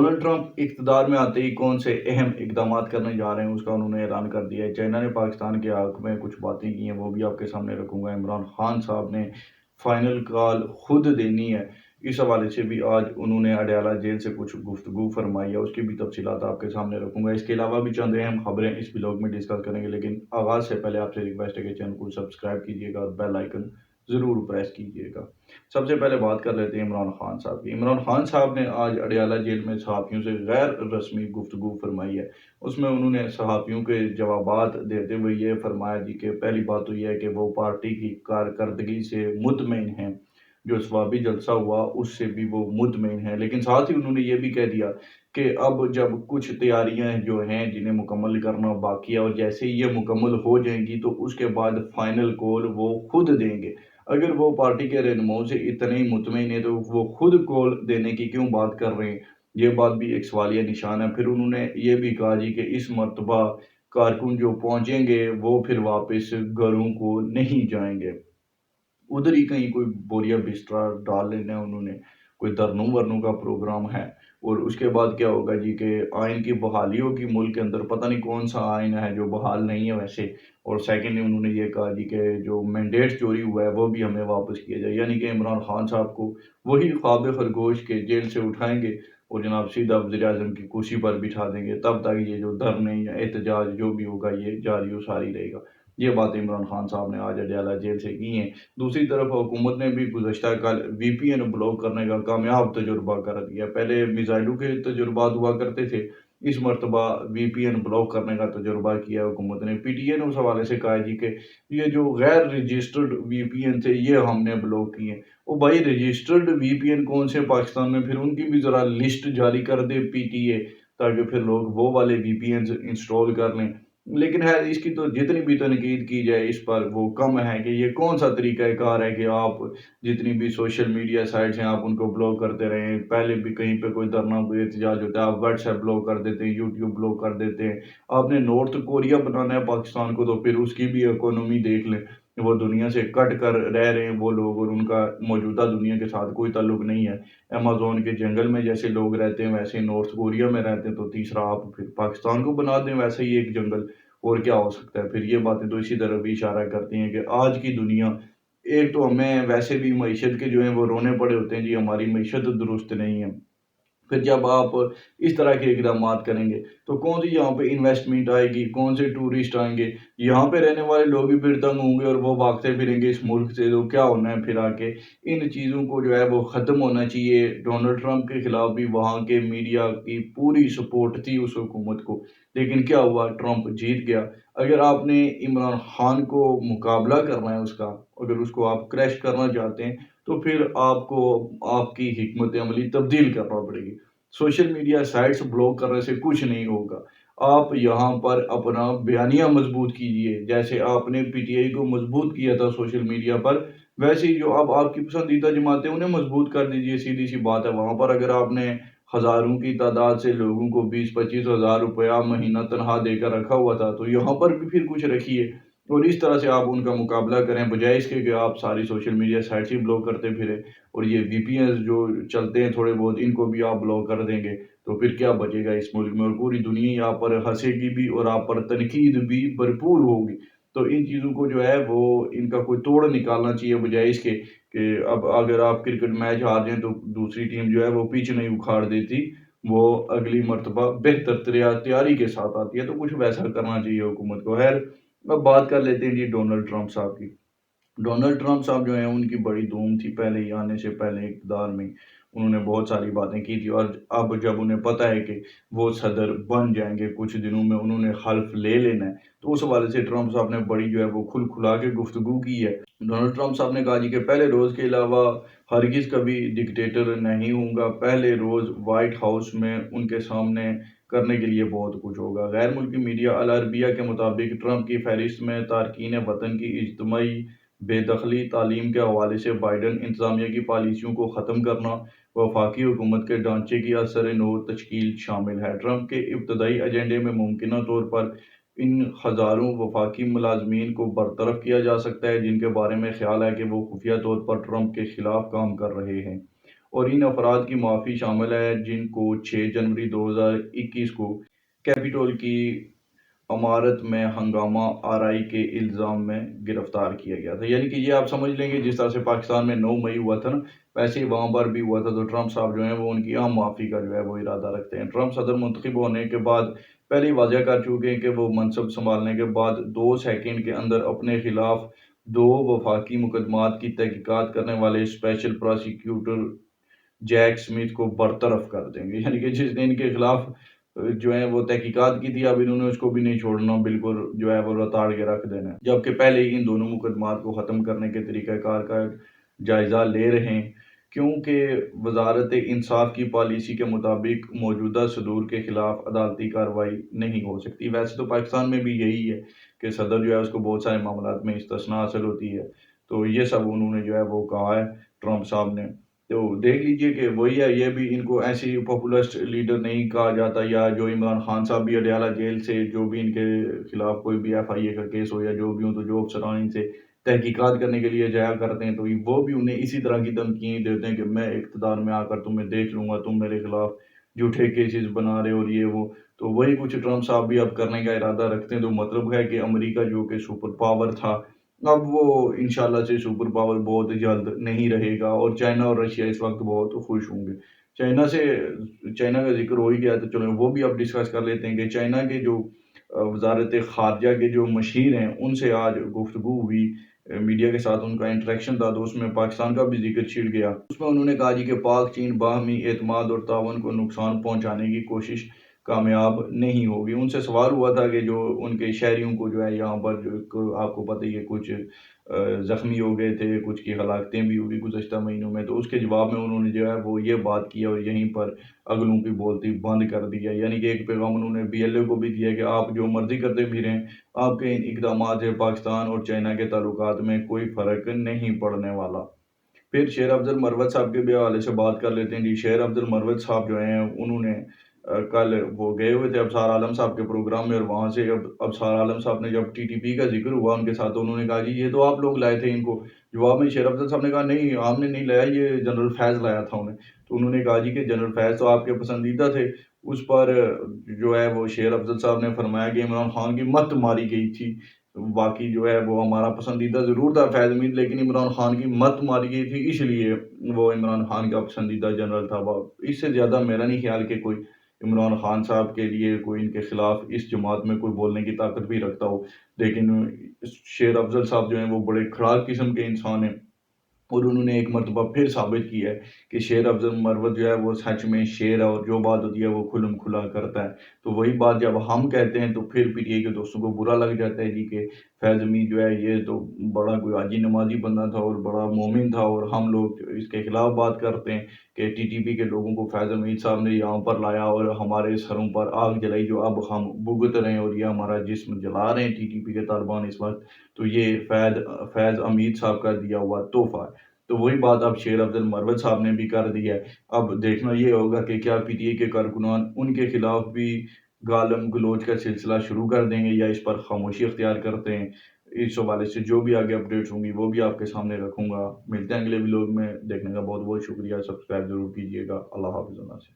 Donald Trump इक़्तिदार में आते ही कौन से अहम इक़दामात करने जा रहे हैं उसका उन्होंने ऐलान कर दिया है। चाइना ने पाकिस्तान के हक़ में कुछ बातें की हैं, वो भी आपके सामने रखूँगा। इमरान खान साहब ने फाइनल कॉल खुद देनी है, इस हवाले से भी आज उन्होंने अडयाला जेल से कुछ गुफ्तगू फरमाई है, उसकी भी तफसीलात आपके सामने रखूँगा। इसके अलावा भी चंद अहम खबरें इस व्लॉग में डिस्कस करेंगे, लेकिन आगाज़ से पहले आपसे रिक्वेस्ट है कि चैनल को सब्सक्राइब कीजिएगा और बेल आइकन ज़रूर प्रेस कीजिएगा। सबसे पहले बात कर लेते हैं इमरान खान साहब की। इमरान खान साहब ने आज अडयाला जेल में सहाफ़ियों से गैर रस्मी गुफ्तगू फरमाई है। उसमें उन्होंने सहाफ़ियों के जवाबात देते हुए ये फरमाया जी कि पहली बात तो ये है कि वो पार्टी की कारकर्दगी से मुतमईन हैं, जो सवाबी जलसा हुआ उससे भी वो मुतमईन हैं। लेकिन साथ ही उन्होंने ये भी कह दिया कि अब जब कुछ तैयारियां जो हैं जिन्हें मुकम्मल करना बाकी है और जैसे ही ये मुकम्मल हो जाएंगी तो उसके बाद फाइनल कॉल वो खुद देंगे। अगर वो पार्टी के रहनुमाओं से इतने ही मुतमईन है तो वो खुद कॉल देने की क्यों बात कर रहे हैं? ये बात भी एक सवालिया निशान है। फिर उन्होंने ये भी कहा जी कि इस मर्तबा कारकुन जो पहुंचेंगे वो फिर वापस घरों को नहीं जाएंगे, उधर ही कहीं कोई बोरिया बिस्तरा डाल लेना है उन्होंने, कोई धरनों वरनों का प्रोग्राम है। और उसके बाद क्या होगा जी कि आइन की बहाली होगी मुल्क के अंदर, पता नहीं कौन सा आइन है जो बहाल नहीं है वैसे। और सेकेंडली उन्होंने ये कहा जी कि जो मैंडेट चोरी हुआ है वो भी हमें वापस किया जाए, यानी कि इमरान खान साहब को वही ख्वाब खरगोश के जेल से उठाएंगे और जनाब सीधा वज़ीर आज़म की कुर्सी पर बिठा देंगे। तब तक ये जो धरने या एहतजाज जो भी होगा ये जारी व सारी रहेगा। ये बात इमरान खान साहब ने आज अडयाला जेल से की हैं। दूसरी तरफ हुकूमत ने भी गुज़श्ता कल वीपीएन ब्लॉक करने का कामयाब तजुर्बा कर दिया। पहले मिसाइलों के तजुर्बात हुआ करते थे, इस मरतबा वीपीएन ब्लॉक करने का तजुर्बा किया हुकूमत ने। पीटीए ने उस हवाले से कहा जी कि ये जो गैर रजिस्टर्ड वीपीएन थे ये हमने ब्लॉक किए। ओ भाई, रजिस्टर्ड वीपीएन कौन से पाकिस्तान में, फिर उनकी भी ज़रा लिस्ट जारी कर दे पीटीए, ताकि फिर लोग वो वाले वीपीएन इंस्टॉल कर लें। लेकिन है इसकी तो जितनी भी तनकीद की जाए इस पर वो कम है कि ये कौन सा तरीक़ाकार है कि आप जितनी भी सोशल मीडिया साइट्स हैं आप उनको ब्लॉक करते रहें। पहले भी कहीं पे कोई धरना कोई एहतजाज होता है आप व्हाट्सएप ब्लॉक कर देते हैं, यूट्यूब ब्लॉक कर देते हैं। आपने नॉर्थ कोरिया बनाना है पाकिस्तान को तो फिर उसकी भी इकोनॉमी देख लें। वो दुनिया से कट कर रह रहे हैं वो लोग और उनका मौजूदा दुनिया के साथ कोई ताल्लुक नहीं है। अमेज़न के जंगल में जैसे लोग रहते हैं वैसे नॉर्थ कोरिया में रहते हैं, तो तीसरा आप फिर पाकिस्तान को बना दें वैसे ही एक जंगल, और क्या हो सकता है। फिर ये बातें तो इसी तरफ भी इशारा करती हैं कि आज की दुनिया, एक तो हमें वैसे भी मईशत के जो हैं वो रोने पड़े होते हैं जी, हमारी मईशत दुरुस्त नहीं है। फिर जब आप इस तरह के इक़दामात करेंगे, तो कौन सी यहाँ पे इन्वेस्टमेंट आएगी, कौन से टूरिस्ट आएँगे? यहाँ पे रहने वाले लोग भी फिर तंग होंगे और वो भागते फिरेंगे इस मुल्क से, तो क्या होना है फिर आगे? इन चीज़ों को जो है वो ख़त्म होना चाहिए। डोनाल्ड ट्रंप के खिलाफ भी वहाँ के मीडिया की पूरी सपोर्ट थी उस हुकूमत को, लेकिन क्या हुआ? ट्रंप जीत गया। अगर आपने इमरान खान को मुकाबला करना है उसका, अगर उसको आप क्रैश करना चाहते हैं, तो फिर आपको आपकी हिकमत अमली तब्दील करना पड़ेगी। सोशल मीडिया साइट्स ब्लॉक करने से कुछ नहीं होगा। आप यहाँ पर अपना बयानिया मजबूत कीजिए, जैसे आपने पीटीआई को मजबूत किया था सोशल मीडिया पर, वैसे ही जो अब आपकी पसंदीदा जमातें उन्हें मजबूत कर दीजिए। सीधी सी बात है, वहाँ पर अगर आपने हज़ारों की तादाद से लोगों को 20-25 हज़ार रुपया महीना तनख्वाह देकर रखा हुआ था, तो यहाँ पर भी फिर कुछ रखिए और इस तरह से आप उनका मुकाबला करें, बजाय इसके कि आप सारी सोशल मीडिया साइट्स ही ब्लॉक करते फिरें और ये वीपीएन जो चलते हैं थोड़े बहुत इनको भी आप ब्लॉक कर देंगे, तो फिर क्या बचेगा इस मुल्क में? और पूरी दुनिया यहाँ पर हंसेगी भी और आप पर तनकीद भी भरपूर होगी। तो इन चीज़ों को जो है वो इनका कोई तोड़ निकालना चाहिए, बजाय इसके कि अब अगर आप क्रिकेट मैच हार जाएँ तो दूसरी टीम जो है वो पिच नहीं उखाड़ देती, वो अगली मर्तबा बेहतर तैयारी के साथ आती है, तो कुछ वैसा करना चाहिए हुकूमत को। खैर, अब बात कर लेते हैं जी डोनाल्ड ट्रंप साहब की। डोनाल्ड ट्रंप साहब जो हैं उनकी बड़ी धूम थी पहले ही आने से पहले इक़्तिदार में। उन्होंने बहुत सारी बातें की थी और अब जब उन्हें पता है कि वो सदर बन जाएँगे, कुछ दिनों में उन्होंने हल्फ़ ले लेना है, तो उस हवाले से ट्रंप साहब ने बड़ी जो है वो खुल-खुला के गुफ्तगू की है। डोनाल्ड ट्रंप साहब ने कहा जी कि पहले रोज़ के अलावा हरगिज़ कभी डिक्टेटर नहीं होऊँगा, पहले रोज़ व्हाइट हाउस में उनके सामने करने के लिए बहुत कुछ होगा। गैर मुल्की मीडिया अल अरबिया के मुताबिक ट्रंप की फ़हरिस्त में तारकीन वतन की इज्तिमाई बेदखली, तालीम के हवाले से बाइडेन इंतज़ामिया की पॉलिसियों को ख़त्म करना, वफाकी हुकूमत के ढांचे की असर-ए-नौ तश्कील शामिल है। ट्रंप के इब्तदाई एजेंडे में मुमकिना तौर पर इन हज़ारों वफाकी मुलाज़मीन को बरतरफ किया जा सकता है, जिनके बारे में ख़्याल है कि वो खुफिया तौर पर ट्रंप के खिलाफ काम कर रहे हैं। और इन अफराद की माफ़ी शामिल है जिनको 6 जनवरी 2021 को कैपिटोल की इमारत में हंगामा आराई के इल्ज़ाम में गिरफ्तार किया गया था। यानी कि ये आप समझ लेंगे जिस तरह से पाकिस्तान में 9 मई हुआ था ना, वैसे ही वहाँ पर भी हुआ था। तो ट्रंप साहब जो हैं वो उनकी अहम माफ़ी का जो है वो इरादा रखते हैं। ट्रंप सदर मुंतखब होने के बाद पहले ही वाज़ह कर चुके हैं कि वो मनसब संभालने के बाद 2 सेकंड के अंदर अपने खिलाफ 2 वफाकी मुकदमात की तहकीकात करने वाले स्पेशल प्रोसिक्यूटर जैक स्मिथ को बरतरफ कर देंगे। यानी कि जिसने इनके खिलाफ जो है वो तहकीकात की थी, अब इन्होंने उसको भी नहीं छोड़ना, बिल्कुल जो है वो रताड़ के रख देना है। जबकि पहले ही इन दोनों मुकदमात को ख़त्म करने के तरीक़ाकार का जायज़ा ले रहे हैं, क्योंकि वजारत इंसाफ की पॉलिसी के मुताबिक मौजूदा सदूर के खिलाफ अदालती कार्रवाई नहीं हो सकती। वैसे तो पाकिस्तान में भी यही है कि सदर जो है उसको बहुत सारे मामलात में इस्तिस्ना हासिल होती है। तो ये सब उन्होंने जो है वो कहा है ट्रंप साहब ने। तो देख लीजिए कि वही है, ये भी इनको ऐसी पॉपुलिस्ट लीडर नहीं कहा जाता, या जो इमरान खान साहब भी अडयाला जेल से जो भी इनके खिलाफ कोई भी एफआईए का केस हो या जो भी हो, तो जो अफसरान इनसे तहकीकात करने के लिए जाया करते हैं, तो वो भी उन्हें इसी तरह की धमकियाँ देते हैं कि मैं इक़्तिदार में आकर तुम्हें देख लूँगा, तुम मेरे खिलाफ झूठे केसेस बना रहे हो और ये वो। तो वही कुछ ट्रंप साहब भी अब करने का इरादा रखते हैं। तो मतलब है कि अमेरिका जो कि सुपर पावर था, अब वो इंशाल्लाह से सुपर पावर बहुत जल्द नहीं रहेगा, और चाइना और रशिया इस वक्त बहुत खुश होंगे। चाइना से चाइना का ज़िक्र हो ही गया, तो चलो वो भी अब डिस्कस कर लेते हैं कि चाइना के जो वज़ारत ख़ारिजा के जो मशीर हैं, उनसे आज गुफ्तगू हुई, मीडिया के साथ उनका इंटरेक्शन था, तो उसमें पाकिस्तान का भी ज़िक्र छिड़ गया। उसमें उन्होंने कहा जी कि पाक चीन बाहमी एतमाद और ताउन को नुकसान पहुँचाने की कोशिश कामयाब नहीं होगी। उनसे सवाल हुआ था कि जो उनके शहरियों को जो है यहाँ पर जो आपको पता ही है कुछ ज़ख्मी हो गए थे, कुछ की हलाकतें भी हुई गुज़श्ता महीनों में, तो उसके जवाब में उन्होंने जो है वो ये बात की और यहीं पर अगलों की बोलती बंद कर दी है। यानी कि एक पैगाम उन्होंने बीएलओ को भी दिया कि आप जो मर्ज़ी करते फिरें, आपके इन इक़दामात से पाकिस्तान और चाइना के ताल्लुकात में कोई फ़र्क नहीं पड़ने वाला। फिर शेर अफ़ज़ल मरवत साहब के भी हवाले से बात कर लेते हैं जी। शेर अफ़ज़ल मरवत साहब जो हैं उन्होंने कल वो गए हुए थे अबसार आलम साहब के प्रोग्राम में, और वहाँ से अब अबसार आलम साहब ने जब टीटीपी का ज़िक्र हुआ उनके साथ, तो उन्होंने कहा जी ये तो आप लोग लाए थे इनको। जवाब में शेर अफ़ज़ल साहब ने कहा नहीं, हमने नहीं लाया, ये जनरल फैज़ लाया था उन्हें। तो उन्होंने कहा जी कि जनरल फैज़ तो आपके पसंदीदा थे। उस पर जो है वो शेर अफ़ज़ल साहब ने फरमाया कि इमरान खान की मत मारी गई थी। बाकी जो है वो हमारा पसंदीदा ज़रूर था फैज़ मीर, लेकिन इमरान खान की मत मारी गई थी, इसलिए वो इमरान खान का पसंदीदा जनरल था। इससे ज़्यादा मेरा नहीं ख्याल कि कोई इमरान खान साहब के लिए कोई इनके खिलाफ इस जमात में कोई बोलने की ताकत भी रखता हो। लेकिन शेर अफ़ज़ल साहब जो हैं वो बड़े खड़ाक किस्म के इंसान हैं, और उन्होंने एक मर्तबा फिर साबित किया है कि शेर अफ़ज़ल मरवत जो है वो सच में शेर है, और जो बात होती है वो खुल्म खुला करता है। तो वही बात जब हम कहते हैं तो फिर पीटीआई के दोस्तों को बुरा लग जाता है जी कि फैज़ अमीन जो है ये तो बड़ा कोई हाजी नमाज़ी बंदा था और बड़ा मोमिन था, और हम लोग इसके खिलाफ बात करते हैं कि टीटीपी के लोगों को फैज़ अमीन साहब ने यहाँ पर लाया और हमारे सरों पर आग जलाई, जो अब हम भुगत रहे हैं, और ये हमारा जिस्म जला रहे हैं टीटीपी के तालिबान इस वक्त। तो ये फैज़ अमीन साहब का दिया हुआ तोहफ़ा है। तो वही बात अब शेर अफ़ज़ल मरवत साहब ने भी कर दी है। अब देखना ये होगा कि क्या पीटीआई के कारकुनान उनके खिलाफ भी गालम गलोच का सिलसिला शुरू कर देंगे, या इस पर खामोशी अख्तियार करते हैं। इस हवाले से जो भी आगे अपडेट्स होंगी वो भी आपके सामने रखूँगा। मिलते हैं अगले व्लॉग में, देखने का बहुत-बहुत शुक्रिया। सब्सक्राइब ज़रूर कीजिएगा। अल्लाह हाफ़िज़।